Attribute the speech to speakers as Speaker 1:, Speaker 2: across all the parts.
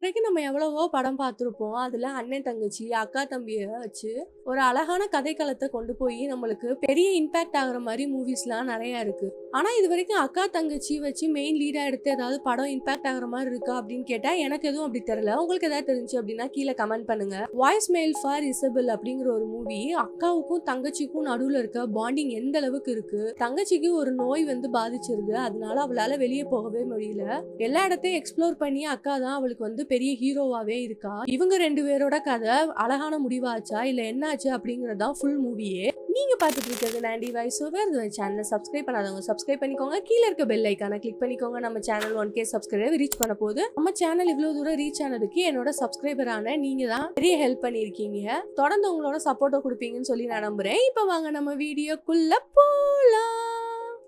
Speaker 1: வரைக்கும் நம்ம எவ்வளவோ படம் பார்த்துருப்போம். அதுல அண்ணன், தங்கச்சி, அக்கா, தம்பிய வச்சு ஒரு அழகான கதைக்களத்த கொண்டு போய் நம்மளுக்கு பெரிய இம்பாக்ட் ஆகுற மாரி மூவிஸ்லாம் நெறைய இருக்கு. ஆனா இதுவரைக்கும் அக்கா, தங்கச்சி வச்சு மெயின் லீடா எடுத்து ஏதாவது படம் இம்பாக்ட் ஆகுற மாரி இருக்கா அப்படின்னு கேட்டா, எனக்கு எதுவும் அப்படி தெரியல. உங்களுக்கு ஏதாவது தெரிஞ்சுச்சு அப்படின்னா கீழ கமெண்ட் பண்ணுங்க. வாய்ஸ் மெயில் ஃபார் இசபெல் அப்படிங்கிற ஒரு மூவி அக்காவுக்கும் தங்கச்சிக்கும் நடுவுல இருக்க பாண்டிங் எந்த அளவுக்கு இருக்கு. தங்கச்சிக்கு ஒரு நோய் வந்து பாதிச்சிருது. அதனால அவளால வெளிய போகவே முடியல. எல்லா இடத்தையும் எக்ஸ்ப்ளோர் பண்ணி அக்கா தான் அவளுக்கு வந்து பெரிய ஹீரோவாவே இருக்கா. இவங்க 2 பேரோட கதை அழகான முடிவாச்சா இல்ல என்னாச்சு அப்படிங்கறதா ஃபுல் மூவியே. நீங்க பார்த்துட்டு இருக்கிறது 90 வாய்ஸ் ஓவர். சேனலை சப்ஸ்கிரைப் பண்ணாதவங்க சப்ஸ்கிரைப் பண்ணிக்கோங்க. கீழே இருக்க பெல் ஐக்கான கிளிக் பண்ணிக்கோங்க. நம்ம சேனல் 1K சப்ஸ்கிரைபர் ரீச் பண்ண போது நம்ம சேனல் இவ்வளவு தூரம் ரீச் ஆனதுக்கு என்னோட சப்ஸ்கிரைபரான நீங்க தான் பெரிய ஹெல்ப் பண்ணிருக்கீங்க. தொடர்ந்து உங்களோட சப்போர்ட்டை கொடுப்பீங்கன்னு சொல்லி நான் நம்புறேன். இப்ப வாங்க நம்ம வீடியோக்குள்ள போலாம்.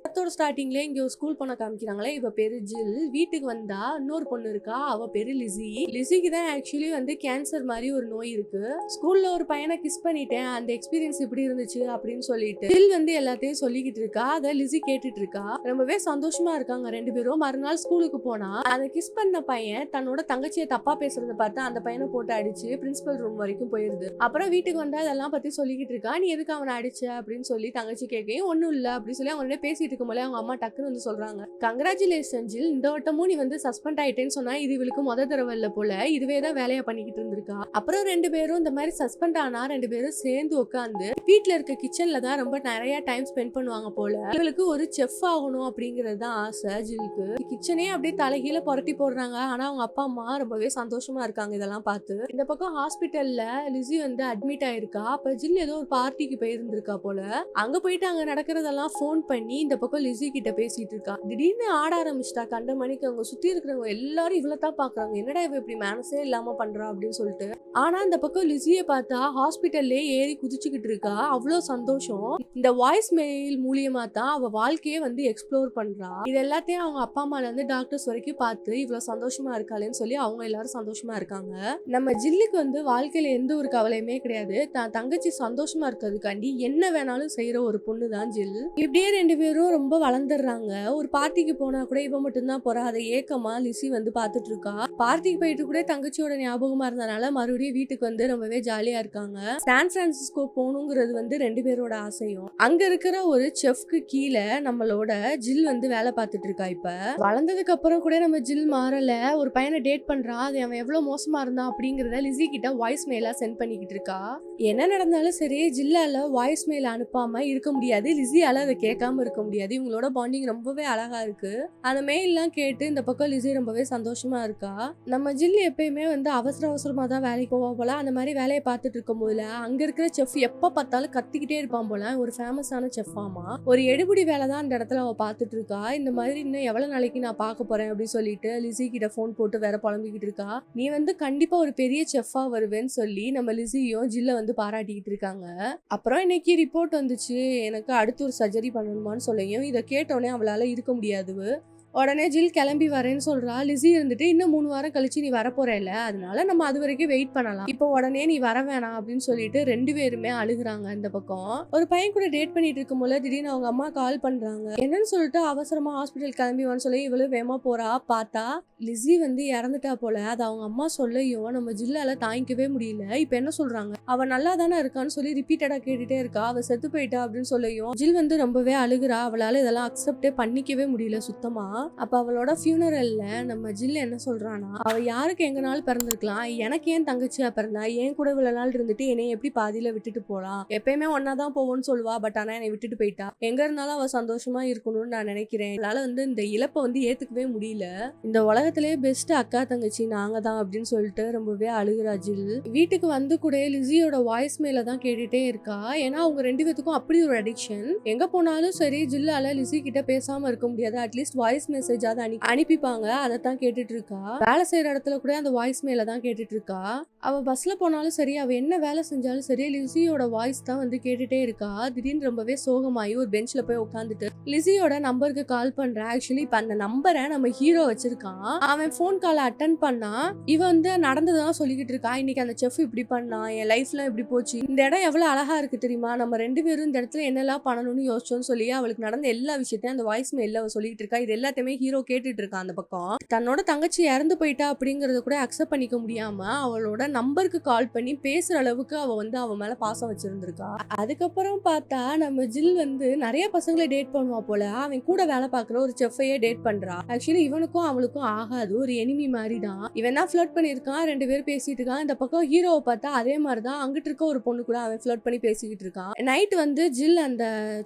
Speaker 1: படத்தோட ஸ்டார்டிங்ல இங்க ஒரு ஸ்கூல் பொண்ணை காமிக்கிறாங்களே. இவ பேரு ஜில். வீட்டுக்கு வந்தா இன்னொரு பொண்ணு இருக்கா, அவ பேரு லிஸி. லிஸிக்கு தான் ஆக்சுவலி வந்து கேன்சர் மாதிரி ஒரு நோய் இருக்கு. ஸ்கூல்ல ஒரு பையனை கிஸ் பண்ணிட்டேன், அந்த எக்ஸ்பீரியன்ஸ் இப்படி இருந்துச்சு அப்படின்னு சொல்லிட்டு ஜில் வந்து எல்லாத்தையும் சொல்லிக்கிட்டு இருக்கா. அத லிஸி கேட்டுட்டு இருக்கா. ரொம்பவே சந்தோஷமா இருக்காங்க 2 பேரும். மறுநாள் ஸ்கூலுக்கு போனா அந்த கிஸ் பண்ண பையன் தன்னோட தங்கச்சியை தப்பா பேசுறத பார்த்து அந்த பையனை போட்டு அடிச்சு பிரின்சிபல் ரூம் வரைக்கும் போயிருது. அப்புறம் வீட்டுக்கு வந்தா அதெல்லாம் பத்தி சொல்லிக்கிட்டு இருக்கா. நீ எதுக்கு அவனை அடிச்ச அப்படின்னு சொல்லி தங்கச்சி கேட்கையும் ஒன்னும் இல்ல அப்படின்னு சொல்லி அவங்க பேசிட்டு இருக்கும்போது அவங்க அம்மா டக்குன்னு வந்து சொல்றாங்க, கங்க்ராச்சுலேஷன் ஜில், இந்த வட்டமும் நீ வந்து சஸ்பெண்ட் ஆயிட்டேன்னு சொன்னா இது இவளுக்கு தடவை இல்ல போல, இதுவே தான் வேலையா பண்ணிக்கிட்டு இருந்திருக்கா. அப்புறம் 2 பேரும் இந்த மாதிரி சஸ்பெண்ட் ஆனா 2 பேரும் சேர்ந்து உட்காந்து வீட்டுல இருக்க கிச்சன்ல தான் ரொம்ப நிறைய டைம் ஸ்பெண்ட் பண்ணுவாங்க போல. இவளுக்கு ஒரு செஃப் ஆகணும் அப்படிங்கறது தான் ஆசை ஜிலுக்கு. கிச்சனே அப்படியே தலைகீழ புரட்டி போடுறாங்க. ஆனா அவங்க அப்பா அம்மா ரொம்பவே சந்தோஷமா இருக்காங்க இதெல்லாம் பார்த்து. இந்த பக்கம் ஹாஸ்பிட்டல்ல லிஸி வந்து அட்மிட் ஆயிருக்கா. அப்ப ஜில் ஏதோ ஒரு பார்ட்டிக்கு போயிருந்திருக்கா போல. அங்க போயிட்டு அங்க நடக்கிறதெல்லாம் போன் பண்ணி இந்த பக்கம் லிஸி கிட்ட பேசிட்டு இருக்கா. திடீர்னு ஆட ஆரம்பிச்சிட்டா. கண்ட மணிக்கு அவங்க சுத்தி இருக்கிறவங்க எல்லாரும் இவ்வளவுதான் பாக்குறாங்க, என்னடா இவ இப்படி மேனஸே இல்லாம பண்றா அப்படின்னு சொல்லிட்டு. ஆனா இந்த பக்கம் லிஸியை பார்த்தா ஹாஸ்பிட்டல்லே ஏறி குதிச்சுக்கிட்டு இருக்கா. அவ்வளவு சந்தோஷம். இந்த வாய்ஸ் மெயில் மூலியமா தான் அவ வாழ்க்கையே வந்து எக்ஸ்ப்ளோர் பண்றா. இது எல்லாத்தையும் அவங்க அப்பா அம்மால இருந்து டாக்டர்ஸ் வரைக்கும் பார்த்து இவ்வளவு சந்தோஷமா இருக்காளேன்னு சொல்லி அவங்க எல்லாரும் சந்தோஷமா இருக்காங்க. நம்ம ஜில்லுக்கு வந்து வாழ்க்கையில எந்த ஒரு கவலையுமே கிடையாது. தான் தங்கச்சி சந்தோஷமா இருக்கிறதுக்காண்டி என்ன வேணாலும் செய்யற ஒரு பொண்ணு தான் ஜில். இப்படியே 2 பேரும் ரொம்ப வளர்ந்துடுறாங்க. ஒரு பார்ட்டிக்கு போனா கூட இவ மட்டும் தான் போறா. அதை ஏக்கமா லிஸி வந்து பாத்துட்டு இருக்கா. பார்ட்டிக்கு போயிட்டு கூட தங்கச்சியோட ஞாபகமா இருந்தனால மறுபடியும் வீட்டுக்கு வந்து ரொம்பவே ஜாலியா இருக்காங்க. சான் பிரான்சிஸ்கோ போகணுங்கிறது வந்து 2 பேரோட ஆசையும். அங்க இருக்கிற ஒரு செஃப்க்கு கீழே நம்மளோட ஜில் வந்து வேலை பார்த்துட்டு இருக்கா. இப்ப வளர்ந்ததுக்கு அப்புறம் கூட நம்ம ஜில் மாறல. ஒரு பையனை டேட் பண்றா. அது அவன் எவ்வளவு மோசமா இருந்தான் அப்படிங்கறத லிஸி கிட்ட வாய்ஸ் மெயிலா சென்ட் பண்ணிக்கிட்டு இருக்கா. என்ன நடந்தாலும் சரி ஜில்லால வாய்ஸ் மெயில் அனுப்பாம இருக்க முடியாது. லிஸியால அதை கேட்காம இருக்க முடியாது. இவங்களோட பாண்டிங் ரொம்பவே அழகா இருக்கு. அந்த மெயில்லாம் கேட்டு இந்த பக்கம் லிஸி ரொம்பவே சந்தோஷமா இருக்கா. நம்ம ஜில் எப்பயுமே வந்து அவசர அவசரமா தான் வேலைக்கு போவா போல. அந்த மாதிரி வேலையை பார்த்துட்டு இருக்கும் போதுல அங்க இருக்கிற செஃப் எப்ப பார்த்தாலும் கத்திக்கிட்டே இருப்பான் போல. ஒரு ஃபேமஸான செஃப் ஆமா. ஒரு எடுபடி வேலை தான் அந்த இடத்துல அவ பார்த்துட்டு இருக்கா. இந்த மாதிரி இன்னும் எவ்வளவு நாளைக்கு நான் பார்க்க போறேன் அப்படின்னு சொல்லிட்டு லிஸி கிட்ட போன் போட்டு வேற புலம்பிக்கிட்டு இருக்கா. நீ வந்து கண்டிப்பா ஒரு பெரிய செஃப்பா வருவேன்னு சொல்லி நம்ம லிஸியும் ஜில்ல வந்து பாராட்டிக்கிட்டு இருக்காங்க. அப்புறம் இன்னைக்கு ரிப்போர்ட் வந்துச்சு, எனக்கு அடுத்து ஒரு சர்ஜரி பண்ணணுமான்னு சொல்லியும் இதை கேட்டோடனே அவளால இருக்க முடியாது. உடனே ஜில் கிளம்பி வரேன்னு சொல்றா. லிஸி இருந்துட்டு இன்னும் 3 வாரம் கழிச்சு நீ வரப்போறல, அதனால நம்ம அது வரைக்கும் வெயிட் பண்ணலாம், இப்போ உடனே நீ வர வேணாம் அப்படின்னு சொல்லிட்டு 2 பேருமே அழுகுறாங்க. இந்த பக்கம் ஒரு பையன் கூட டேட் பண்ணிட்டு இருக்கும் போல திடீர்னு அவங்க அம்மா கால் பண்றாங்க. என்னன்னு சொல்லிட்டு அவசரமா ஹாஸ்பிட்டல் கிளம்பி வான்னு சொல்லி இவ்வளவு வேகமா போறா. பார்த்தா லிஸி வந்து இறந்துட்டா போல. அது அவங்க அம்மா சொல்லையும் நம்ம ஜில்லால தாங்கிக்கவே முடியல. இப்ப என்ன சொல்றாங்க, அவ நல்லா தானே இருக்கான்னு சொல்லி ரிப்பீட்டடா கேட்டுட்டே இருக்கா. அவ செத்து போயிட்டா அப்படின்னு சொல்லையும் ஜில் வந்து ரொம்பவே அழுகுறா. அவளால இதெல்லாம் அக்செப்டே பண்ணிக்கவே முடியல சுத்தமா. அப்ப அவளோட ஃபியூனரல்ல நம்ம ஜில் என்ன சொல்றானா, அவ யாருக்கு எங்கனாலும் பிறந்திருக்கலாம், எனக்கு ஏன் தங்கச்சியா பிறந்தா, ஏன் கூட இவ்வளவு நாள் இருந்துட்டு என்னை எப்படி பாதியில விட்டுட்டு போலாம், எப்பயுமே ஒன்னாதான் போவோம்னு சொல்லுவா, பட் ஆனா என்னை விட்டுட்டு போயிட்டா, எங்க இருந்தாலும் அவ சந்தோஷமா இருக்கணும்னு நான் நினைக்கிறேன், அதனால வந்து இந்த இழப்பை வந்து ஏத்துக்கவே முடியல, இந்த உலகத்திலேயே பெஸ்ட் அக்கா தங்கச்சி நாங்க தான் அப்படின்னு சொல்லிட்டு ரொம்பவே அழுகுறா ஜில். வீட்டுக்கு வந்து கூட லிஸியோட வாய்ஸ் மேல தான் கேட்டுட்டே இருக்கா. ஏன்னா அவங்க 2 பேத்துக்கும் அப்படி ஒரு அடிக்ஷன். எங்க போனாலும் சரி ஜில்லால லிஸி கிட்ட பேசாம இருக்க முடியாது. அட்லீஸ்ட் வாய்ஸ் மெசேஜாவது அனுப்பிப்பாங்க. அதைத்தான் கேட்டுட்டு இருக்கா. வேலை செய்யற இடத்துல கூட அந்த வாய்ஸ் மேல தான் கேட்டுட்டு இருக்கா. அவ பஸ்ல போனாலும் சரி, அவ என்ன வேலை செஞ்சாலும் சரி, லிஸியோட வாய்ஸ் தான் வந்து கேட்டுட்டே இருக்கா. திடீர்னு ரொம்பவே சோகமாயி ஒரு பெஞ்ச்ல போய் உட்காந்துட்டு லிஸியோட நம்பருக்கு கால் பண்ற. ஆக்சுவலி இப்ப அந்த நம்பரை நம்ம ஹீரோ வச்சிருக்கான். அவன் போன் கால் அட்டன் பண்ணா இவ வந்து நடந்ததான் சொல்லிக்கிட்டு இருக்கா. இன்னைக்கு அந்த செஃப் இப்படி பண்ணா, என் லைஃப்ல இப்படி போச்சு, இந்த இடம் எவ்வளவு அழகா இருக்கு தெரியுமா, நம்ம 2 பேரும் இந்த இடத்துல என்னெல்லாம் பண்ணணும்னு யோசிச்சோம்னு சொல்லி அவளுக்கு நடந்த எல்லா விஷயத்தையும் அந்த வாய்ஸ் மெயில்ல அவ சொல்லிட்டு இருக்கா. இது எல்லாத்தையும் எல்லாத்தையுமே ஹீரோ கேட்டுட்டு இருக்கான். அந்த பக்கம் தன்னோட தங்கச்சி இறந்து போயிட்டா அப்படிங்கறத கூட அக்செப்ட் பண்ணிக்க முடியாம அவளோட நம்பருக்கு கால் பண்ணி பேசுற அளவுக்கு அவ வந்து அவன் மேல பாசம் வச்சிருந்திருக்கா. அதுக்கப்புறம் பார்த்தா நம்ம ஜில் வந்து நிறைய பசங்களை டேட் பண்ணுவா போல. அவன் கூட வேலை பார்க்குற ஒரு செஃப்பையே டேட் பண்றா. ஆக்சுவலி இவனுக்கும் அவளுக்கும் ஆகாது, ஒரு எனிமி மாதிரி தான். இவன் தான் ஃபிளர்ட் பண்ணிருக்கான், 2 பேரும் பேசிட்டு இருக்கான். இந்த பக்கம் ஹீரோவை பார்த்தா அதே மாதிரிதான் அங்கிட்டு இருக்க ஒரு பொண்ணு கூட அவன் ஃபிளர்ட் பண்ணி பேசிக்கிட்டு இருக்கான். நைட் வந்து ஜில் அந்த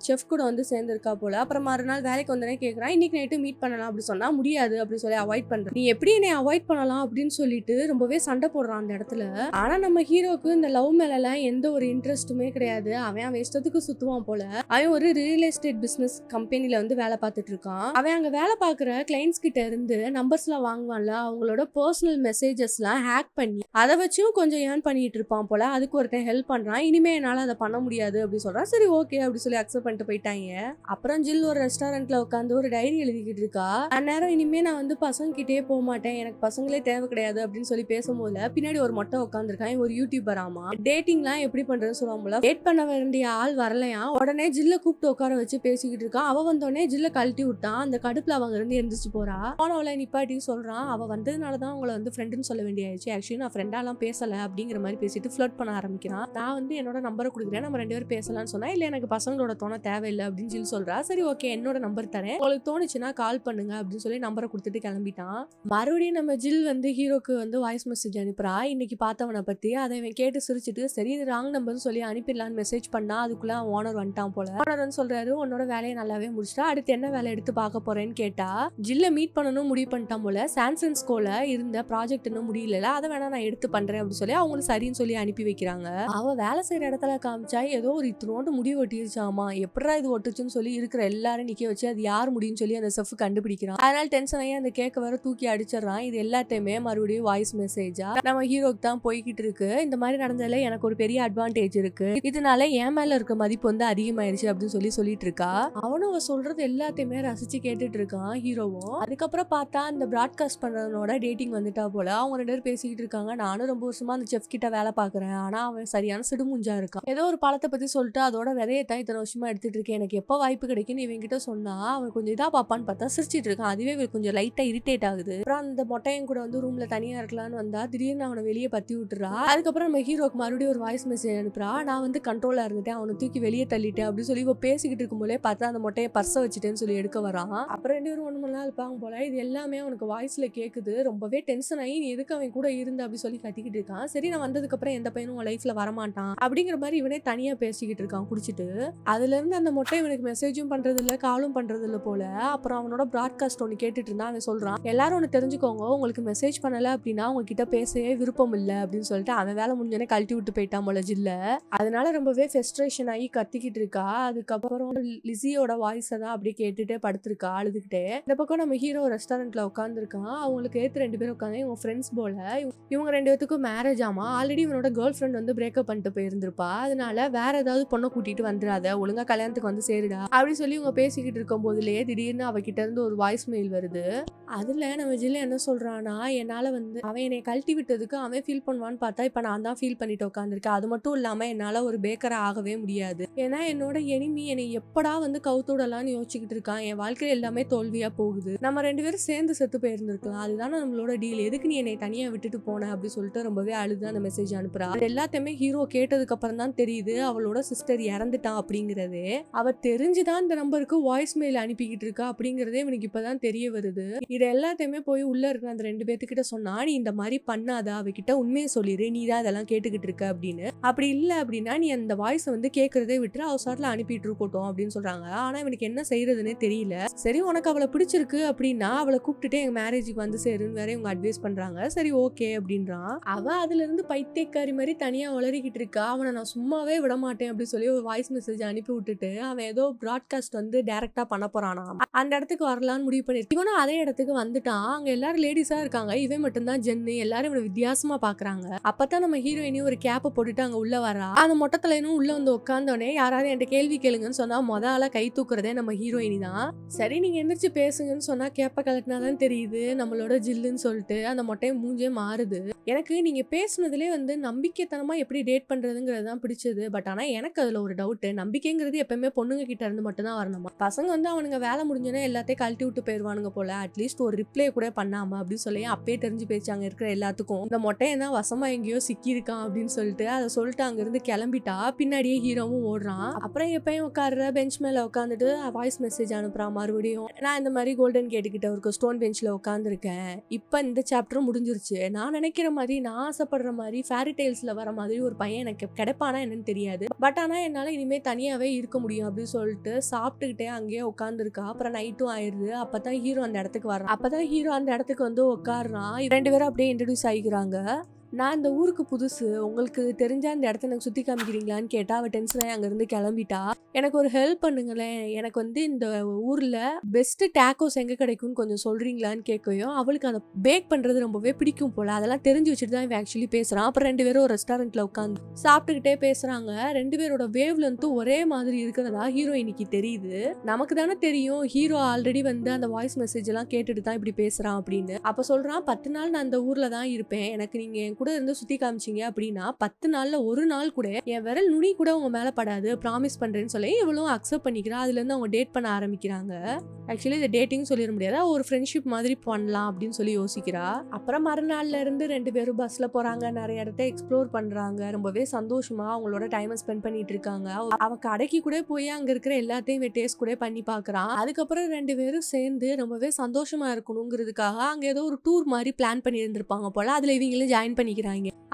Speaker 1: செஃப் கூட வந்து சேர்ந்திருக்கா போல. அப்புறம் மறுநாள் வேலைக்கு வந்தனே கேட்கறான், இன்னைக்கு நைட்டு மீட் பண்ணலாம் அப்படி சொன்னா முடியாது அப்படி சொல்லி அவாய்ட் பண்றான். நீ எப்படி என்னை அவாய்ட் பண்ணலாம் அப்படின்னு சொல்லிட்டு ரொம்பவே சண்டை போடுறான் அந்த இடத்துல. ஆனா நம்ம ஹீரோக்கு இந்த லவ் மேல எந்த ஒரு இன்ட்ரெஸ்ட்டுமே கிடையாது. அவன் இஷ்டத்துக்கு சுத்துவான் போல. அவன் ஒரு ரியல் எஸ்டேட் பிசினஸ் கம்பெனில வந்து வேலை பார்த்துட்டு இருக்கான். அவன் அங்க வேலை பார்க்குற கிளைண்ட்ஸ் கிட்ட இருந்து நம்பர்ஸ் எல்லாம் வாங்குவான்ல, அவங்களோட பர்சனல் மெசேஜஸ் எல்லாம் ஹேக் பண்ணி அதை வச்சும் கொஞ்சம் ஏர்ன் பண்ணிட்டு இருப்பான் போல. அதுக்கு ஒருத்தன் ஹெல்ப் பண்றான். இனிமே என்னால அதை பண்ண முடியாது அப்படி சொல்றான். சரி ஓகே அப்படி சொல்லி அக்செப்ட் பண்ணிட்டு போயிட்டாங்க. அப்புறம் ஜில் ஒரு ரெஸ்டாரண்ட்ல உட்காந்து ஒரு டைரி எழுதிக்கிட்டு இருக்கா. அந்நேரம் இனிமே நான் வந்து பசங்க கிட்டே போக மாட்டேன், எனக்கு பசங்களே தேவை கிடையாது அப்படின்னு சொல்லி பேசும்போது பின்னாடி ஒரு மொட்டை உட்காந்துருக்கான், ஒரு யூடியூபர். ஆமா, டேட்டிங்லாம் எப்படி பண்றதுன்னு சொல்லுவாங்கல்ல. டேட் பண்ண வேண்டிய ஆள் வரலையா, உடனே ஜில்ல கூப்பிட்டு உட்கார வச்சு பேசிக்கிட்டு இருக்கான். அவ வந்தோடனே ஜில்ல கழட்டி விட்டான். அந்த கடுப்புல அவங்க இருந்து எந்திரிச்சு போறா. அவளை நிப்பாட்டி சொல்றான், அவ வந்ததுனாலதான் அவங்களை வந்து ஃப்ரெண்டுன்னு சொல்ல வேண்டியாச்சு. ஆக்சுவலி நான் ஃப்ரெண்டாலாம் பேசல அப்படிங்கிற மாதிரி பேசிட்டு ஃபிளர்ட் பண்ண ஆரம்பிக்கிறான். நான் வந்து என்னோட நம்பரை கொடுக்குறேன், நம்ம 2 பேரும் பேசலாம்னு சொன்னா, இல்ல எனக்கு பசங்களோட தோண தேவையில்லை அப்படின்னு சொல்லி சொல்றா. சரி ஓகே, என்னோட நம்பர் தரேன், உங்களுக்கு தோணுச்சுன்னா கால் பண்ணுங்க அப்படின்னு சொல்லி நம்பரை கொடுத்துட்டு கிளம்பிட்டான். மறுபடியும் நம்ம ஜில் வந்து ஹீரோக்கு வந்து வாய்ஸ் மெசேஜ் அனுப்புறா, இன்னைக்கு பார்த்தவனை பத்தி. அதை இவன் கேட்டு சிரிச்சுட்டு சரி இது ராங் நம்பர்னு சொல்லி அனுப்பிடலான்னு மெசேஜ் பண்ணா, அதுக்குள்ள அவன் ஓனர் வந்துட்டான் போல. ஓனர் வந்து சொல்றாரு, உன்னோட வேலையை நல்லாவே முடிச்சிட்டா, அடுத்து என்ன வேலை எடுத்து பார்க்க போறேன்னு கேட்டா, ஜில்ல மீட் பண்ணணும் முடிவு பண்ணிட்டான் போல. சான்ஃபிரான்சிஸ்கோல இருந்த ப்ராஜெக்ட் இன்னும் முடியல, அதை வேணா நான் எடுத்து பண்றேன் அப்படின்னு சொல்லி அவங்களும் சரின்னு சொல்லி அனுப்பி வைக்கிறாங்க. அவ வேலை செய்யற இடத்துல காமிச்சா ஏதோ ஒரு இத்தனோண்டு முடி ஒட்டிருச்சாமா. எப்படா இது ஒட்டுச்சுன்னு சொல்லி இருக்கிற எல்லாரும் நிக்க வச்சு அது யார் முடின்னு சொல்லி அந்த செஃப் கண்டுபிடிக்கிறான். அதனால டென்ஷன் ஆகி அந்த கேக்க வேற தூக்கி அடிச்சிடறான். இது எல்லாத்தையுமே மறுபடியும் வாய்ஸ் மெசேஜா நம்ம ஹீரோக்கு தான் போய்கிட்டு இருக்கு. இந்த மாதிரி நடந்ததுல எனக்கு ஒரு பெரிய அட்வான்டேஜ் இருக்கு, இதனால என் மேல இருக்க மதிப்பு வந்து அதிகமாயிருச்சு அப்படின்னு சொல்லிட்டு இருக்கா. அவனும் அவ சொல்றது எல்லாத்தையுமே ரசிச்சு கேட்டுட்டு இருக்கான் ஹீரோவும். அதுக்கப்புறம் பார்த்தா அந்த பிராட்காஸ்ட் பண்றவனோட டேட்டிங் வந்துட்டா போல. அவங்க 2 பேரும் பேசிக்கிட்டு இருக்காங்க. நானும் ரொம்ப வருஷமா அந்த செஃப் கிட்ட வேலை பாக்குறேன், ஆனா அவன் சரியான சிடுமுஞ்சா இருக்கான். ஏதோ ஒரு பழத்தை பத்தி சொல்லிட்டு அதோட விதையத்தான் இத்தனை வருஷமா எடுத்துட்டு இருக்கேன், எனக்கு எப்ப வாய்ப்பு கிடைக்குன்னு இவன் கிட்ட சொன்னா அவன் கொஞ்சம் இதா பாப்பான்னு பார்த்தா சிரிச்சிட்டு இருக்கான். அதுவே கொஞ்சம் லைட்டா இரிட்டேட் ஆகுது. அப்புறம் அந்த மொட்டையன் கூட வந்து ரூம்ல தனியா இருக்கலாம்னு வந்தா திடீர்னு அவனை வெளியே பத்தி விட்டுறா. அதுக்கப்புறம் நம்ம ஹீரோக்கு மறுபடியும் ஒரு வாய்ஸ் மெசேஜ் அனுப்புறா, நான் வந்து கண்ட்ரோலா இருந்துட்டேன், அவனை தூக்கி வெளியே தள்ளிட்டேன் அப்படின்னு சொல்லி இவ பேசிக்கிட்டு இருக்கும்போதே பார்த்தா அந்த மொட்டையை பர்ஸ வச்சுட்டேன்னு சொல்லி எடுக்க வரான். அப்புறம் 2 பேரும் 1 மணி நேரம் இருப்பாங்க போல. இது எல்லாமே அவனுக்கு வாய்ஸ்ல கேக்குது. ரொம்பவே டென்ஷன் ஆகி நீ எதுக்கு அவன் கூட இருந்த அப்படி சொல்லி கத்திக்கிட்டு இருக்கான். சரி நான் வந்ததுக்கு அப்புறம் எந்த பையனும் உன் லைஃப்ல வரமாட்டான் அப்படிங்கிற மாதிரி இவனே தனியா பேசிக்கிட்டு இருக்கான் குடிச்சிட்டு. அதுல இருந்து அந்த மொட்டை இவனுக்கு மெசேஜும் பண்றது இல்ல, காலும் பண்றது இல்ல போல. அப்புறம் அவனோட பிராட்காஸ்ட் ஒன்னு கேட்டுட்டு இருந்தான். அவன் சொல்றான், எல்லாரும் ஒன்னு தெரிஞ்சுக்கோங்க, உங்களுக்கு மெசேஜ் பண்ணல அப்படின்னா உங்ககிட்ட பேசவே விருப்பம் இல்ல அப்படின்னு சொல்லிட்டு அவன் வேலை முடிஞ்சோடனே கழட்டி விட்டு போயிட்டான் போல ஜில்ல. அதனால ரொம்பவே ஃப்ரஸ்ட்ரேஷன் ஆகி கத்திக்கிட்டு இருக்கா. அதுக்கப்புறம் லிசியோட வாய்ஸை தான் அப்படியே கேட்டுட்டே படுத்திருக்கா அழுதுகிட்டே. இந்த பக்கம் நம்ம ஹீரோ ரெஸ்டாரண்ட்ல உட்காந்துருக்கான். அவங்களுக்கு ஏத்து 2 பேரும் உட்காந்து இவங்க ஃப்ரெண்ட்ஸ் போல. இவங்க 2 பேத்துக்கும் மேரேஜ் ஆமா. ஆல்ரெடி இவனோட கேர்ள் ஃப்ரெண்ட் வந்து பிரேக்கப் பண்ணிட்டு போயிருந்திருப்பா. அதனால வேற ஏதாவது பொண்ணை கூட்டிட்டு வந்துடாத, ஒழுங்கா கல்யாணத்துக்கு வந்து சேருடா அப்படி சொல்லி இவங்க பேசிக்கிட்டு இருக்கும் போதுலயே திடீர்னு அவகிட்ட இருந்து ஒரு வாய்ஸ் மெயில் வருது. அதுல நம்ம ஜில்ல என்ன சொல்றானா, என்னால வந்து அவன் என்னை கழட்டி விட்டதுக்கு அவன் ஃபீல் பண்ணுவான்னு பார்த்தா இப்ப நான் தான் ஃபீல் பண்ணிட்டு உட்காந்துருக்கேன். அது மட்டும் இல்லாம என்னால ஒரு பேக்கரா ஆகவே முடியாது, ஏன்னா என்னோட எனிமி என்னை எப்படா வந்து கவுத்துடலாம்னு யோசிச்சுக்கிட்டு இருக்கான். என் வாழ்க்கையில எல்லாமே தோல்வியா போகுது, நம்ம 2 பேரும் சேர்ந்து செத்து போயிருந்திருக்கலாம், அதுதானே நம்மளோட டீல், எதுக்கு நீ என்னை தனியா விட்டுட்டு போன அப்படி சொல்லிட்டு ரொம்பவே அழுது அந்த மெசேஜ் அனுப்புறா. அது எல்லாத்தையுமே ஹீரோ கேட்டதுக்கு அப்புறம் தான் தெரியுது அவளோட சிஸ்டர் இறந்துட்டான் அப்படிங்கறதே. அவ தெரிஞ்சுதான் இந்த நம்பருக்கு வாய்ஸ் மெயில் அனுப்பிக்கிட்டு இருக்கா அப்படிங்கறதே இவனுக்கு இப்பதான் தெரிய வருது. இது எல்லாத்தையுமே போய் உள்ள இருக்கிற அந்த 2 பேத்துக்கிட்ட சொன்னா, நீ இந்த மாதிரி பண்ணாத, அவகிட்ட உண்மையை சொல்லிடு, நீ தான் இதெல்லாம் கேட்டுக்கிட்டு இருக்க அப்படின்னு. அப்படி இல்ல அப்படின்னா நீ அந்த வாய்ஸ் வந்து கேட்கறதே விட்டு அவ சாட்ல அனுப்பிட்டு இருக்கட்டும் அப்படின்னு சொல்றாங்க. ஆனா இவனுக்கு என்ன செய்யறதுன்னே தெரியல. சரி உனக்கு அவளை பிடிச்சிருக்கு அப்படின்னா அவளை கூப்பிட்டுட்டு எங்க மேரேஜுக்கு வந்து சேருன்னு வேற இவங்க அட்வைஸ் பண்றாங்க. சரி ஓகே அப்படின்றான். அவ அதுல இருந்து பைத்தியக்காரி மாதிரி தனியா வளரிக்கிட்டு இருக்கா. அவனை நான் சும்மாவே விட மாட்டேன் அப்படி சொல்லி ஒரு வாய்ஸ் மெசேஜ் அனுப்பி விட்டுட்டு அவன் ஏதோ பிராட்காஸ்ட் வந்து டைரக்டா பண்ண போறானா, அந்த இடத்துக்கு வரலான்னு முடிவு பண்ணிருக்கு. இவனும் அதே இடத்துக்கு வந்துட்டான். அங்க எல்லாரும் லேடிஸா இருக்காங்க, இவன் மட்டும் தான் ஜென்னு. எல்லாரும் இவனை வித்தியாசமா பாக்குறாங்க. அப்பதான் நம்ம ஹீரோயினியும் ஒரு கேப்ப போட்டுட்டு அங்க உள்ள வரா. அந்த மொட்டை தலையனும் உள்ள வந்து உட்காந்தோடனே யாராவது என்கிட்ட கேள்வி கேளுங்கன்னு சொன்னா முதல்ல கை தூக்குறதே நம்ம ஹீரோயினி தான். சரி நீங்க எந்திரிச்சு பேசுங்கன்னு சொன்னா கேப்ப கலட்டினாதான் தெரியுது நம்மளோட ஜில்லுன்னு சொல்லிட்டு அந்த மொட்டையை மூஞ்சே மாறுது. எனக்கு நீங்க பேசுனதுலே வந்து நம்பிக்கைத்தனமா எப்படி டேட் பண்றதுங்கிறது தான் பிடிச்சது. பட் ஆனா எனக்கு அதுல ஒரு டவுட், நம்பிக்கைங்கிறது எப்பவுமே பொண்ணுங்க கிட்ட இருந்து மட்டும் தான் வரணுமா? பசங்க வந்து அவனுங்க வேலை முடிஞ்சோன்னே எல்லாத்தையும் கழட்டி விட்டு போயிருவானுங்க போல, அட்லீஸ்ட் ஒரு ரிப்ளை கூட பண்ணாம அப்படின்னு சொல்லி அப்பயே தெரிஞ்சு போயிடுச்சு அங்க இருக்கிற எல்லாத்துக்கும். இந்த மொட்டையன் தான் வசமா எங்கேயோ சிக்கியிருக்கான் அப்படின்னு சொல்லிட்டு அதை சொல்லிட்டு அங்க இருந்து கிளம்பிட்டா. பின்னாடியே ஹீரோவும் ஓடுறான். அப்புறம் எப்பயும் உட்காடுற பெஞ்ச் மேல உட்காந்துட்டு வாய்ஸ் மெசேஜ் அனுப்புறான் மறுபடியும். நான் இந்த மாதிரி கோல்டன் கேட்டுக்கிட்ட ஒரு ஸ்டோன் பெஞ்ச்ல உட்காந்துருக்கேன், இப்ப இந்த சாப்டரும் முடிஞ்சிருச்சு, நான் நினைக்கிற மாதிரி நான் ஆசைப்படுற மாதிரி ஃபேரி டெய்ல்ஸ்ல வர மாதிரி ஒரு பையன் எனக்கு கிடைப்பானா என்னன்னு தெரியாது, பட் ஆனா என்னால இனிமே தனியாவே இருக்க முடியும் அப்படின்னு சொல்லிட்டு சாப்பிட்டுக்கிட்டே அங்கேயே உட்காந்துருக்கா. அப்புறம் நைட்டும் ஆயிடுது. அப்பதான் ஹீரோ அந்த இடத்துக்கு வர்றான். அப்பதான் ஹீரோ அந்த இடத்துக்கு வந்து உட்காடுறான். 2 பேரும் அப்படியே இன்ட்ரடியூஸ் ஆகிக்கிறாங்க. நான் இந்த ஊருக்கு புதுசு, உங்களுக்கு தெரிஞ்சா இந்த இடத்த எனக்கு சுற்றி காமிக்கிறீங்களான்னு கேட்டா அவள் டென்ஷனாகி அங்கேருந்து கிளம்பிட்டா. எனக்கு ஒரு ஹெல்ப் பண்ணுங்களேன், எனக்கு வந்து இந்த ஊரில் பெஸ்ட்டு டேக்கோஸ் எங்கே கிடைக்கும்னு கொஞ்சம் சொல்கிறீங்களான்னு கேட்கையும் அவளுக்கு அதை பேக் பண்ணுறது ரொம்பவே பிடிக்கும் போல். அதெல்லாம் தெரிஞ்சு வச்சுட்டு தான் இவன் ஆக்சுவலி பேசுகிறான். அப்புறம் 2 பேரும் ஒரு ரெஸ்டாரண்ட்டில் உட்காந்து சாப்பிட்டுக்கிட்டே பேசுகிறாங்க. 2 பேரோட வேவ் லென்த் ஒரே மாதிரி இருக்கிறதா ஹீரோ இன்னைக்கு தெரியுது. நமக்கு தானே தெரியும் ஹீரோ ஆல்ரெடி வந்து அந்த வாய்ஸ் மெசேஜ் எல்லாம் கேட்டுட்டு தான் இப்படி பேசுகிறான் அப்படின்னு. அப்போ சொல்கிறான், 10 நாள் நான் அந்த ஊரில் தான் இருப்பேன், எனக்கு நீங்கள் கூட இருந்து சுத்தி காமிச்சிங்க அப்படின்னா 10 நாள்ல ஒரு நாள் கூட என் விரல் நுனி கூட உங்க மேல படாது, ப்ராமிஸ் பண்றேன்னு சொல்லி இவளும் அக்செப்ட் பண்ணிக்கிறா. அதுல இருந்து அவங்க டேட் பண்ண ஆரம்பிக்கிறாங்க. ஆக்சுவலி இது டேட்டிங் சொல்லிட முடியாது, ஒரு ஃப்ரெண்ட்ஷிப் மாதிரி பண்ணலாம் அப்படின்னு சொல்லி யோசிக்கிறா. அப்புறம் மறுநாள்ல இருந்து 2 பேரும் பஸ்ல போறாங்க, நிறைய இடத்த எக்ஸ்ப்ளோர் பண்றாங்க. ரொம்பவே சந்தோஷமா அவங்களோட டைம் ஸ்பெண்ட் பண்ணிட்டு இருக்காங்க. அவ கடைக்கு கூட போய் அங்க இருக்கிற எல்லாத்தையும் டேஸ்ட் கூட பண்ணி பாக்குறான். அதுக்கப்புறம் 2 பேரும் சேர்ந்து ரொம்பவே சந்தோஷமா இருக்கணுங்கிறதுக்காக அங்க ஏதோ ஒரு டூர் மாதிரி பிளான் பண்ணி இருந்திருப்பாங்க போல. அதுல இவங்களும் ஜாயின் பண்ணிக்கிறாங்க.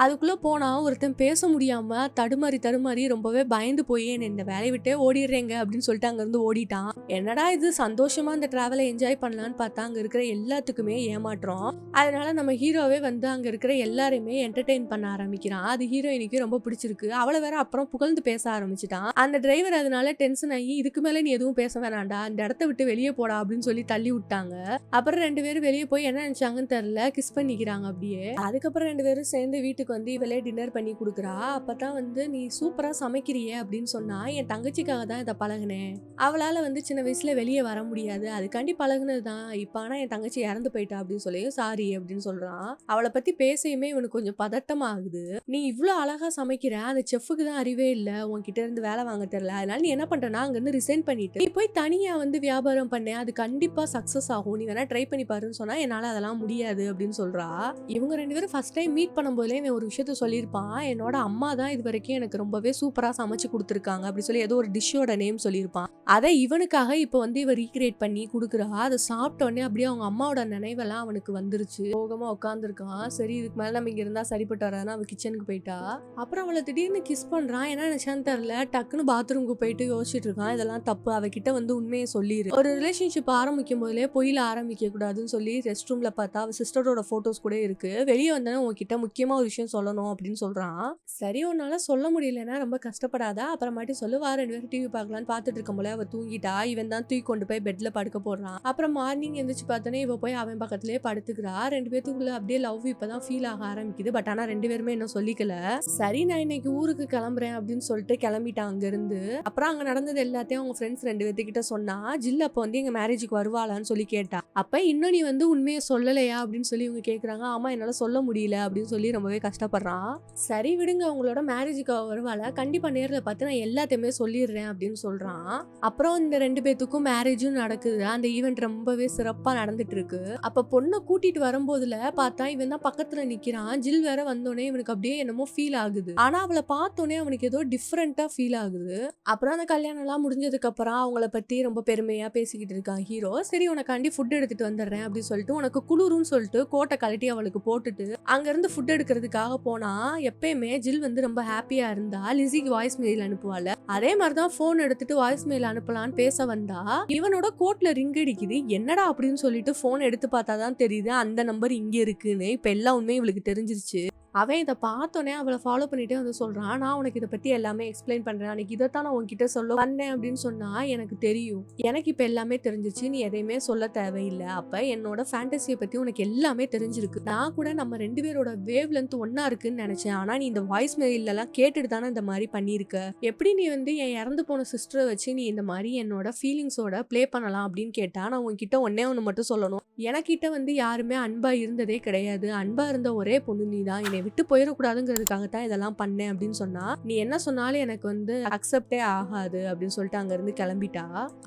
Speaker 1: அதுக்குள்ள போனா ஒருத்தன் பேச முடியாம தடுமாறி ரொம்பவே பயந்து போய் இந்த வேலையை விட்டே ஓடிடுறேங்க அப்படின்னு சொல்லிட்டு அங்க இருந்து ஓடிட்டான். என்னடா இது சந்தோஷமா அந்த டிராவலை என்ஜாய் பண்ணலான்னு பார்த்தா அங்க இருக்கிற எல்லாத்துக்குமே ஏமாற்றம். அதனால நம்ம ஹீரோவே வந்து அங்க இருக்கிற எல்லாரையுமே என்டர்டெயின் பண்ண ஆரம்பிக்கிறான். அது ஹீரோயினுக்கு ரொம்ப பிடிச்சிருக்கு. அவளை வேற அப்புறம் புகழ்ந்து பேச ஆரம்பிச்சுட்டான். அந்த டிரைவர் அதனால டென்ஷன் ஆகி, இதுக்கு மேல நீ எதுவும் பேச வேணாண்டா, அந்த இடத்த விட்டு வெளியே போடா அப்படின்னு சொல்லி தள்ளி விட்டாங்க. அப்புறம் 2 பேரும் வெளியே போய் என்ன நினைச்சாங்கன்னு தெரியல, கிஸ் பண்ணிக்கிறாங்க அப்படியே. அதுக்கப்புறம் 2 பேரும் சேர்ந்து வீட்டுக்கு வந்து இவளே டின்னர் பண்ணி கொடுக்குறா. அப்பதான் வந்து நீ சூப்பரா சமைக்கிறியே அப்படின்னு சொன்னா, என் தங்கச்சிக்காக தான் இதை பழகுனேன், அவளால வந்து சின்ன வயசுல வெளியே வர முடியாது, அதுக்காண்டி பழகுனதுதான், இப்ப ஆனா என் தங்கச்சி இறந்து போயிட்டா அப்படின்னு சொல்லி சாரி அப்படின்னு சொல்றான். அவளை பத்தி பேசையுமே இவனுக்கு கொஞ்சம் பதட்டமா ஆகுது. நீ இவ்வளவு அழகா சமைக்கிற, அந்த செஃப்புக்கு தான் அறிவே இல்ல, உன்கிட்ட இருந்து வேலை வாங்க தெரியல, அதனால நீ என்ன பண்றனா அங்க இருந்து ரிசைன் பண்ணிட்டு நீ போய் தனியா வந்து வியாபாரம் பண்ண, அது கண்டிப்பா சக்சஸ் ஆகும், நீ வேணா ட்ரை பண்ணி பாருன்னு சொன்னா என்னால அதெல்லாம் முடியாது அப்படின்னு சொல்றா. இவங்க 2 பேரும் ஃபர்ஸ்ட் டைம் மீட் பண்ணும்போதே இவன் ஒரு விஷயத்த சொல்லியிருப்பான், என்னோட அம்மா தான் இது வரைக்கும் எனக்கு ரொம்பவே சூப்பரா சமைச்சு கொடுத்துருக்காங்க அப்படி சொல்லி ஏதோ ஒரு டிஷ்ஷோட நேம் சொல்லியிருப்பான். அதை இவனுக்காக இப்போ வந்து இவ ரீக்ரியேட் பண்ணி கொடுக்குறா. அதை சாப்பிட்டோடனே அப்படியே அவங்க அம்மாவோட நினைவெல்லாம் அவனுக்கு வந்துருச்சு. சோகமா உட்காந்துருக்கான். சரி இதுக்கு மேல நம்ம இங்க இருந்தா சரிப்பட்டு வராதுன்னு அவ கிச்சனுக்கு போயிட்டா. அப்புறம் அவளை திடீர்னு கிஸ் பண்றான். என்ன நினைச்சான்னு தெரியல, டக்குன்னு பாத்ரூமுக்கு போயிட்டு யோசிச்சுட்டு இருக்கான், இதெல்லாம் தப்பு, அவகிட்ட வந்து உண்மையை சொல்லிரு, ஒரு ரிலேஷன்ஷிப் ஆரம்பிக்கும் போதுலேயே பொயில ஆரம்பிக்க கூடாதுன்னு சொல்லி ரெஸ்ட் ரூம்ல பார்த்தா அவ சிஸ்டரோட போட்டோஸ் கூட இருக்கு, வெளியே வந்தோன்னா உங்ககிட்ட முக்கியமா ஒரு விஷயம் சொல்லணும் அப்படின்னு சொல்றான். சரி உன்னால சொல்ல முடியலன்னா ரொம்ப கஷ்டப்படாதா, அப்புறமாட்டி சொல்லுவா. 2 பேரும் டிவி பார்க்கலான்னு பார்த்துட்டு இருக்கும் போல அவ தூங்கிட்டா. இவன் தான் தூக்கி கொண்டு போய் பெட்ல படுக்க போடுறான். அப்புறம் மார்னிங் எந்திரிச்சு பார்த்தோன்னே இவ போய் அவன் பக்கத்துலயே படுத்துக்கிறா. 2 பேத்துக்குள்ள அப்படியே லவ் இப்பதான் ஃபீல் ஆக ஆரம்பிக்குது. பட் ஆனா 2 பேருமே இன்னும் சொல்லிக்கல. சரி நான் இன்னைக்கு ஊருக்கு கிளம்புறேன் அப்படின்னு சொல்லிட்டு கிளம்பிட்டான் அங்க இருந்து. அப்புறம் அங்க நடந்தது எல்லாத்தையும் அவங்க ஃப்ரெண்ட்ஸ் 2 பேத்துக்கிட்ட சொன்னா. ஜில் அப்ப வந்து எங்க மேரேஜுக்கு வருவாளான்னு சொல்லி கேட்டா. அப்ப இன்னும் நீ வந்து உண்மையை சொல்லலையா அப்படின்னு சொல்லி இவங்க கேக்குறாங்க. ஆமா என்னால சொல்ல முடியல அப்படின்னு சொல்லி ரொம்பவே கஷ்டப்படுறான். சரி விடுங்க, உங்களோட மேரேஜுக்கு வருவாள, கண்டிப்பா நேரில் பார்த்து நான் எல்லாத்தையுமே சொல்லிடுறேன் அப்படின்னு சொல்றான். அப்புறம் இந்த 2 பேத்துக்கும் மேரேஜும் நடக்குது. அந்த ஈவெண்ட் ரொம்பவே சிறப்பா நடந்துட்டு இருக்கு. அப்ப பொண்ணை கூட்டிட்டு வரும்போதுல பார்த்தா இவன் தான் பக்கத்துல நிக்கிறான். ஜில் வேற வந்தோடனே இவனுக்கு அப்படியே என்னமோ ஃபீல் ஆகுது. ஆனா அவளை பார்த்தோன்னே அவனுக்கு ஏதோ டிஃப்ரெண்டா ஃபீல் ஆகுது. அப்புறம் அந்த கல்யாணம் எல்லாம் முடிஞ்சதுக்கு அப்புறம் அவங்கள பத்தி ரொம்ப பெருமையா பேசிக்கிட்டு இருக்கான் ஹீரோ. சரி உனக்காண்டி ஃபுட் எடுத்துட்டு வந்துடுறேன் அப்படின்னு சொல்லிட்டு உனக்கு குளிருன்னு சொல்லிட்டு கோட்டை கழட்டி அவளுக்கு போட்டுட்டு அங்க இருந்து ஃபுட் எடுக்கிறதுக்காக போனா, எப்பயுமே ஜில் வந்து ரொம்ப ஹாப்பியா இருந்தா லிஸிக்கு வாய்ஸ் மெயில் அனுப்புவாள். அதே மாதிரிதான் போன் எடுத்துட்டு வாய்ஸ் மெயில் அனுப்பலான்னு பேச வந்தா இவனோட கோட்ல ரிங் அடிக்குது. என்னடா அப்படின்னு சொல்லிட்டு போன் எடுத்து பார்த்தாதான் தெரியுது அந்த நம்பர் இங்க இருக்குன்னு. இப்ப எல்லா உண்மையும் இவளுக்கு தெரிஞ்சிருச்சு. அவன் இதை பார்த்தோன்னே அவளை ஃபாலோ பண்ணிட்டே வந்து சொல்றான், நான் உனக்கு இதை பத்தி எல்லாமே எக்ஸ்பிளைன் பண்றேன், அன்னைக்கு இதைத்தான் நான் உன்கிட்ட சொல்ல வந்தேன் அப்படின்னு சொன்னா, எனக்கு தெரியும், எனக்கு இப்ப எல்லாமே தெரிஞ்சிச்சு, நீ எதையுமே சொல்ல தேவையில்லை, அப்ப என்னோட ஃபேண்டசியை பத்தி உனக்கு எல்லாமே தெரிஞ்சிருக்கு, நான் கூட நம்ம 2 பேரோட வேவ் லென்த் ஒன்னா இருக்குன்னு நினைச்சேன், ஆனா நீ இந்த வாய்ஸ் மெயில் எல்லாம் கேட்டுட்டு தானே இந்த மாதிரி பண்ணிருக்க, எப்படி நீ வந்து என் இறந்து போன சிஸ்டரை வச்சு நீ இந்த மாதிரி என்னோட ஃபீலிங்ஸோட ப்ளே பண்ணலாம் அப்படின்னு கேட்டா, நான் உன்கிட்ட ஒன்னு மட்டும் சொல்லணும், எனக்கிட்ட வந்து யாருமே அன்பா இருந்ததே கிடையாது, அன்பா இருந்த ஒரே பொண்ணு நீ தான், என்னை விட்டு போயிடக்கூடாதுங்கிறதுக்காக தான் இதெல்லாம் பண்ணேன் அப்படின்னு சொன்னா, நீ என்ன சொன்னாலும் எனக்கு வந்து அக்செப்டே ஆகாது அப்படின்னு சொல்லிட்டு அங்க இருந்து கிளம்பிட்டா.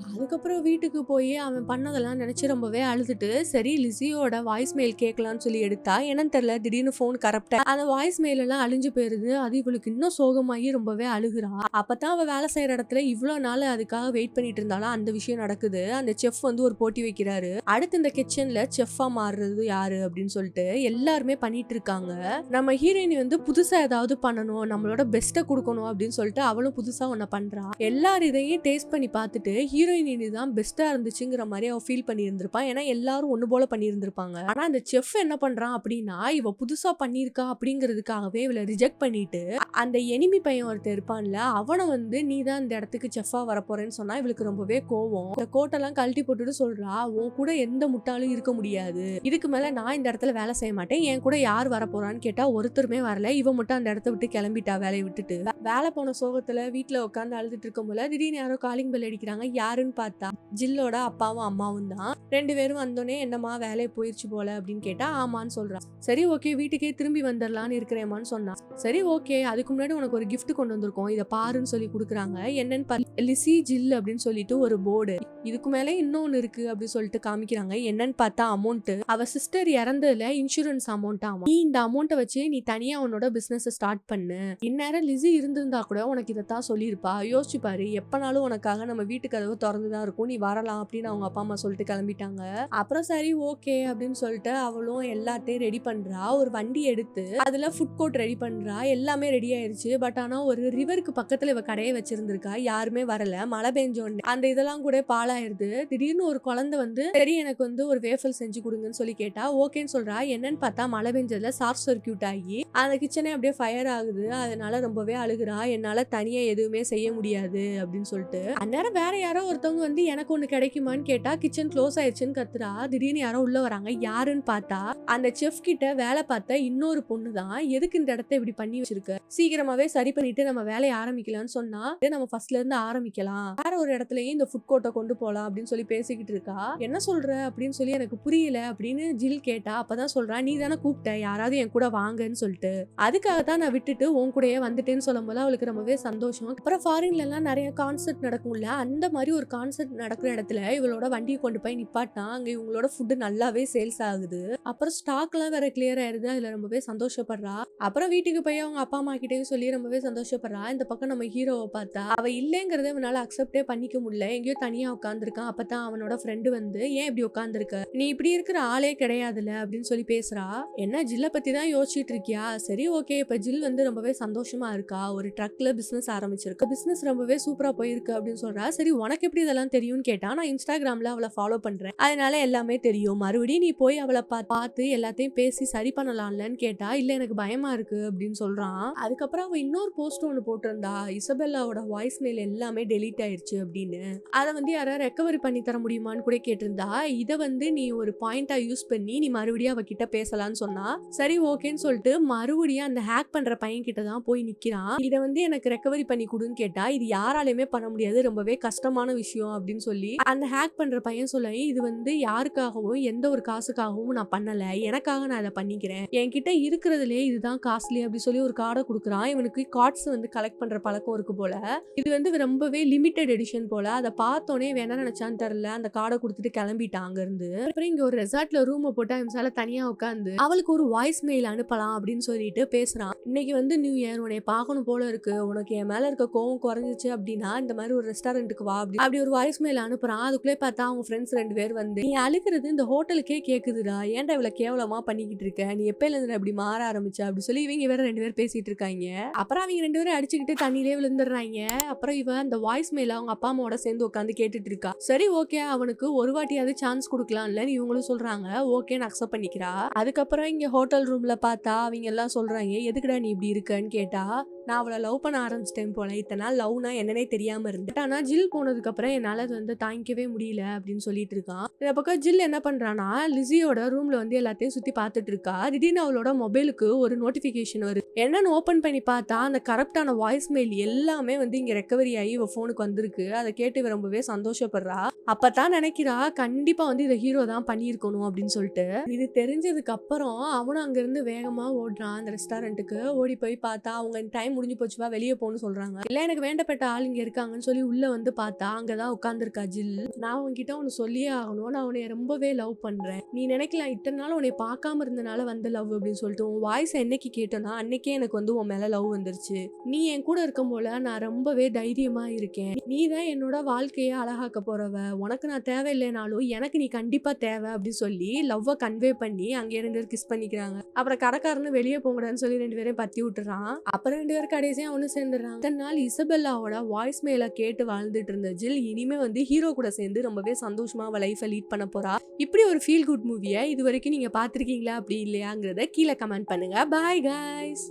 Speaker 1: அதுக்கப்புறம் வீட்டுக்கு போய் அவன் பண்ணதெல்லாம் நினைச்சு ரொம்பவே அழுதுட்டு, சரி லிஸியோட வாய்ஸ் மெயில் கேட்கலான்னு சொல்லி எடுத்தா, என்னன்னு தெரியல திடீர்னு போன் கரெக்டா அந்த வாய்ஸ் மெயில் எல்லாம் அழிஞ்சு போயிருது. அது இவளுக்கு இன்னும் சோகமாகி ரொம்பவே அழுகுறா. அப்பதான் அவ வேலை செய்யற இடத்துல இவ்வளவு நாள் அதுக்காக வெயிட் பண்ணிட்டு இருந்தாலும் அந்த விஷயம் நடக்குது. அந்த செஃப் வந்து ஒரு போட்டி வைக்கிறாரு. அடுத்து இந்த கிச்சன்ல செஃப்பா மாறுறது யாரு அப்படின்னு சொல்லிட்டு எல்லாருமே பண்ணிட்டு இருக்காங்க. நம்ம ஹீரோயினி வந்து புதுசா ஏதாவது பண்ணணும், நம்மளோட பெஸ்ட்டை கொடுக்கணும் அப்படின்னு சொல்லிட்டு அவளும் புதுசா ஒன்ன பண்றா. எல்லாரும் இதையும் டேஸ்ட் பண்ணி பார்த்துட்டு ஹீரோயினி தான் பெஸ்டா இருந்துச்சுங்கிற மாதிரி அவ ஃபீல் பண்ணி இருந்திருப்பான். ஏன்னா எல்லாரும் ஒண்ணு போல பண்ணி இருந்திருப்பாங்க. ஆனா அந்த செஃப் என்ன பண்றான் அப்படின்னா, இவ புதுசா பண்ணிருக்கா அப்படிங்கிறதுக்காகவே இவளை ரிஜெக்ட் பண்ணிட்டு அந்த எனிமி பையன் ஒருத்தர் இருப்பான்ல, அவனை வந்து நீ தான் இந்த இடத்துக்கு செஃப்பா வரப்போறேன்னு சொன்னா இவளுக்கு ரொம்பவே கோவம். இந்த கோட்டெல்லாம் கழட்டி போட்டுட்டு சொல்றா, உன் கூட எந்த முட்டாளும் இருக்க முடியாது, இதுக்கு மேல நான் இந்த இடத்துல வேலை செய்ய மாட்டேன், என் கூட யார் வரப்போறான்னு கேட்டா ஒருத்தருமே வரல, இவ மட்டும் அந்த இடத்த விட்டு கிளம்பிட்டா வேலையை விட்டுட்டு. வேலை போன சோகத்துல வீட்டுல உட்காந்து அழுதுட்டு இருக்கும் போல திடீர்னு யாரோ காலிங் பெல் அடிக்கிறாங்க. யாருன்னு பார்த்தா ஜில்லோட அப்பாவும் அம்மாவும் தான். ரெண்டு பேரும் வந்தோடனே என்னம்மா வேலையை போயிடுச்சு போல அப்படின்னு கேட்டா ஆமான்னு சொல்றான். சரி ஓகே வீட்டுக்கே திரும்பி வந்துடலான்னு இருக்கிறேம்மான்னு சொன்னா. சரி ஓகே அதுக்கு முன்னாடி உனக்கு ஒரு கிஃப்ட் கொண்டு வந்திருக்கோம், இதை பாருன்னு சொல்லி கொடுக்குறாங்க. என்னன்னு லிசி ஜில் அப்படின்னு சொல்லிட்டு ஒரு போர்டு, இதுக்கு மேலே இன்னொன்னு இருக்கு அப்படின்னு சொல்லிட்டு காமிக்கிறாங்க. என்னன்னு பார்த்தா அமௌண்ட், அவ சிஸ்டர் இறந்ததுல இன்சூரன்ஸ் அமௌண்ட் ஆகும். நீ இந்த அமௌண்ட்டை வச்சு நீ தனியா உன்னோட பிசினஸ் ஸ்டார்ட் பண்ணு. இந்நேரம் லிசி இருந்திருந்தா கூட உனக்கு இதைத்தான் சொல்லியிருப்பா. யோசிச்சு பாரு, எப்பனாலும் உனக்காக நம்ம வீட்டு கதவு திறந்துதான் இருக்கும், நீ வரலாம் அப்படின்னு அவங்க அப்பா அம்மா சொல்லிட்டு கிளம்பிட்டாங்க. அப்புறம் சரி ஓகே அப்படின்னு சொல்லிட்டு அவளும் எல்லாத்தையும் ரெடி பண்றா. ஒரு வண்டி எடுத்து அதுல ஃபுட் கோர்ட் ரெடி பண்றா. எல்லாமே ரெடி ஆயிருச்சு. பட் ஆனா ஒரு ரிவருக்கு பக்கத்துல இவ கடையை வச்சிருந்திருக்கா, யாருமே வரல. மழை பெஞ்சோடனே அந்த இதெல்லாம் கூட பாலாயிருது. திடீர்னு ஒரு குழந்தை வந்து சரி எனக்கு வந்து ஒரு வேஃபல் செஞ்சு கொடுங்கன்னு சொல்லி கேட்டா ஓகேன்னு சொல்றா. என்னன்னு பார்த்தா மழை பெஞ்சதுல ஷார்ட் சர்க்யூட் ஆகி அந்த கிச்சனே அப்படியே ஃபயர் ஆகுது. அதனால ரொம்பவே அழுகுறா. என்னால தனியா எதுவுமே செய்ய முடியாது அப்படின்னு சொல்லிட்டு. அந்நேரம் வேற யாரோ ஒருத்தவங்க வந்து எனக்கு ஒண்ணு கிடைக்குமான்னு கேட்டா கிச்சன் க்ளோஸ் ஆயிடுச்சுன்னு கத்துறா. திடீர்னு யாரோ உள்ள வராங்க. யாருன்னு பார்த்தா அந்த செஃப் கிட்ட வேலை பார்த்த இன்னொரு பொண்ணு தான். எதுக்கு இந்த இடத்த இப்படி பண்ணி வச்சிருக்க, சீக்கிரமாவே சரி பண்ணிட்டு நம்ம வேலையை ஆரம்பிக்கலாம்னு சொன்னா, நம்ம ஃபர்ஸ்ட்ல இருந்து ஆரம்பிக்கலாம், வேற ஒரு இடத்துலயும் இந்த ஃபுட் கோர்ட்டை கொண்டு போலாம் அப்படின்னு சொல்லி பேசிக்கிட்டு இருக்கா. என்ன சொல்ற அப்படின்னு சொல்லி எனக்கு புரியல அப்படின்னு ஜில் கேட்டா. அப்பதான் சொல்றா, நீ தானே கூப்பிட்ட யாராவது என் கூட வாங்கன்னு சொல்லிட்டு, அதுக்காக தான் நான் விட்டுட்டு உன் கூடயே வந்துட்டேன்னு சொல்லும் போது அவளுக்கு ரொம்பவே சந்தோஷம். அப்புறம் ஃபாரின்ல எல்லாம் நிறைய கான்செர்ட் நடக்கும்ல, அந்த மாதிரி ஒரு கான்செர்ட் நடக்கிற இடத்துல இவளோட வண்டியை கொண்டு போய் நிப்பாட்டினா அங்க இவங்களோட ஃபுட் நல்லாவே சேல்ஸ் ஆகுது. அப்புறம் ஸ்டாக் எல்லாம் வேற கிளியர் ஆயிருது. அதுல ரொம்பவே சந்தோஷப்படுறா. அப்புறம் வீட்டுக்கு போய் அவங்க அப்பா அம்மா கிட்டே சொல்லி ரொம்பவே சந்தோஷப்படுறா. இந்த பக்கம் நம்ம ஹீரோவை பார்த்தா அவ இல்லைங்கிறத இவனால அக்செப்டே பண்ணிக்க முடியல. எங்கேயோ தனியா உட்காந்துருக்கான். அப்பதான் அவனோட ஃப்ரெண்டு வந்து ஏன் இப்படி உட்காந்துருக்க, நீ இப்படி இருக்கிற ஆளே கிடையாதுல அப்படின்னு சொல்லி பேசுறா. என்ன ஜில்ல பத்தி தான் யோசிச்சுட்டு இருக்கியா, சரி ஓகே. இப்ப ஜில் வந்து ரொம்பவே சந்தோஷமா இருக்கா. ஒரு ட்ரக்ல பிசினஸ் ஆரம்பிச்சிருக்கு, பிசினஸ் ரொம்பவே சூப்பரா போயிருக்கு அப்படின்னு சொல்றா. சரி உனக்கு எப்படி இதெல்லாம் தெரியும்னு கேட்டா, நான் இன்ஸ்டாகிராம்ல அவளை ஃபாலோ பண்றேன், அதனால எல்லாமே தெரியும், மறுபடியும் நீ போய் அவளை பார்த்து எல்லாத்தையும் பேசி சரி பண்ணலாம்லன்னு கேட்டா, இல்ல எனக்கு பயமா இருக்கு அப்படின்னு சொல்றான். அதுக்கப்புறம் அவ இன்னொரு போஸ்ட் ஒன்று போட்டிருந்தா, இசபெல்லாவோட வாய்ஸ் மெயில் எல்லாமே டெலீட் ஆயிருச்சு அப்படின்னு. அதை வந்து யாராவது ரெக்கவரி பண்ணி தர முடியுமான்னு கூட கேட்டிருந்தா. இதை வந்து நீ ஒரு பாயிண்டா யூஸ் பண்ணி நீ மறுபடியும் அவகிட்ட பேசலான்னு சொன்னா, சரி ஓகேன்னு சொல்லிட்டு மறுபடியும் அந்த ஹேக் பண்ற பையன் கிட்ட தான் போய் நிக்கிறான். இதை வந்து எனக்கு ரெக்கவரி பண்ணி கொடுன்னு கேட்டா, இது யாராலையுமே பண்ண முடியாது, ரொம்பவே கஷ்டமான விஷயம் அப்படின்னு சொல்லி அந்த ஹேக் பண்ற பையன் சொல்ல, இது வந்து யாருக்காகவும் எந்த ஒரு காசுக்காகவும் நான் பண்ணல, எனக்காக நான் அதை பண்ணிக்கிறேன், என்கிட்ட இருக்கிறதுலே இதுதான் காஸ்ட்லி அப்படி சொல்லி ஒரு கார்டை கொடுக்குறான். இவனுக்கு கார்ட்ஸ் வந்து கலெக்ட் பண்ற பழக்கம் இருக்கு போல. இது வந்து ரொம்பவே லிமிடெட் எடிஷன் போல. அதை பார்த்தோன்னே வேணா நினைச்சான்னு தெரியல, அந்த கார்டை கொடுத்துட்டு கிளம்பிட்டான் அங்க இருந்து. அப்புறம் இங்க ஒரு ரெசார்ட்ல ரூம் போட்டு அவன் தனியா உட்காந்து அவளுக்கு ஒரு வாய்ஸ் மெயில் அனுப்பலாம் அப்படின்னு சொல்லிட்டு பேசுறான். இன்னைக்கு வந்து நியூ இயர், உன்னை பார்க்கணும் போல இருக்கு, உனக்கு என் மேல இருக்க கோவம் குறைஞ்சிச்சு அப்படின்னா இந்த மாதிரி ஒரு ரெஸ்டாரண்ட்டுக்கு வா அப்படி ஒரு வாய்ஸ் மெயில் அனுப்புறான். அதுக்குள்ளே பார்த்தா அவங்க ஃப்ரெண்ட்ஸ் 2 பேர் வந்து, நீ அழுகிறது இந்த ஹோட்டலுக்கே கேக்குதுடா, ஏன்டா இவ்வளவு கேவலமா பண்ணிக்கிட்டு இருக்க, நீ எப்பயில இருந்து அப்படி மாற ஆரம்பிச்சா அப்படி சொல்லி இவங்க வேற 2 பேர் பேசிட்டு இருக்காங்க. அப்புறம் அவங்க 2 பேரும் அடிச்சுக்கிட்டு தண்ணியிலே விழுந்துடுறாங்க. அப்புறம் இவ அந்த வாய்ஸ் மெயில அவங்க அப்பா அம்மாவோட சேர்ந்து உட்காந்து கேட்டுட்டு இருக்கா. சரி ஓகே அவனுக்கு ஒரு வாட்டியாவது சான்ஸ் கொடுக்கலாம்ல இவங்களும் சொல்றாங்க. ஓகேன்னு அக்செப்ட் பண்ணிக்கிறா. அதுக்கப்புறம் இங்க ஹோட்டல் ரூம்ல பார்த்தா அவங்க எல்லாம் சொல்றாங்க, எதுக்குடா நீ இப்படி இருக்கன்னு கேட்டா, நான் அவளை லவ் பண்ண ஆரம்பிச்சிட்டேன் போல, இத்தனை நாள் லவ்னா என்னன்னே தெரியாம இருந்தேன். ஆனா ஜில் போனதுக்கு அப்புறம் என்னால அது வந்து தாங்கிக்கவே முடியல அப்படின்னு சொல்லிட்டு இருக்கான். இந்த பக்கம் ஜில் என்ன பண்றானா, லிஸியோட ரூம்ல வந்து எல்லாத்தையும் சுத்தி பார்த்துட்டு இருக்கா. திடீர்னு அவளோட மொபைலுக்கு ஒரு நோட்டிபிகேஷன் வருது. என்னன்னு ஓபன் பண்ணி பார்த்தா அந்த கரப்டான வாய்ஸ் மெயில் எல்லாமே வந்து இங்க ரெக்கவரி ஆகி இவ போனுக்கு வந்திருக்கு. அதை கேட்டு இவ ரொம்பவே சந்தோஷப்படுறா. அப்பதான் நினைக்கிறா கண்டிப்பா வந்து இதை ஹீரோ தான் பண்ணியிருக்கணும் அப்படின்னு சொல்லிட்டு. இது தெரிஞ்சதுக்கு அப்புறம் அவனும் அங்க இருந்து வேகமா ஓடுறான் அந்த ரெஸ்டாரண்ட்டுக்கு. ஓடி போய் பார்த்தா அவங்க டைம் முடிஞ்சு போச்சுவா, வெளியே போகணும்னு சொல்றாங்க. இல்ல எனக்கு வேண்டப்பட்ட ஆள் இங்க இருக்காங்கன்னு சொல்லி உள்ள வந்து பார்த்தா அங்கதான் உட்கார்ந்துருக்கா ஜில். நான் உன்கிட்ட ஒன்னு சொல்லியே ஆகணும், நான் உன்னை ரொம்பவே லவ் பண்றேன். நீ நினைக்கலாம் இத்தனை நாள் உன்னை பார்க்காம இருந்தனால வந்து லவ் அப்படின்னு சொல்லிட்டு. உன் வாய்ஸ் என்னைக்கு கேட்டோன்னா அன்னைக்கே எனக்கு வந்து உன் மேல லவ் வந்துருச்சு. நீ என் கூட இருக்கும் போல நான் ரொம்பவே தைரியமா இருக்கேன். நீ தான் என்னோட வாழ்க்கையை அழகாக்க போறவ. உனக்கு நான் தேவையில்லைனாலும் எனக்கு நீ கண்டிப்பா தேவை அப்படின்னு சொல்லி லவ்வை கன்வே பண்ணி அங்கே 2 பேரும் கிஸ் பண்ணிக்கிறாங்க. அப்புறம் கடைக்காரன்னு வெளியே போங்கடான்னு சொல்லி 2 பேரையும் பத்தி விட்டுறான். அப்புறம் 2 பேரும் கடைசியா ஒண்ணு சேர்ந்துடுறாங்க. இத்தனை நாள் இசபெல்லாவோட வாய்ஸ் மேல கேட்டு வாழ்ந்துட்டு இருந்த ஜில் இனிமே வந்து ஹீரோ கூட சேர்ந்து ரொம்பவே சந்தோஷமா அவ லைஃபை லீட் பண்ண போறா. இப்படி ஒரு ஃபீல் குட் மூவியை இது வரைக்கும் நீங்க பாத்திருக்கீங்களா அப்படி இல்லையாங்கிறத கீழே கமெண்ட் பண்ணுங்க. Bye guys.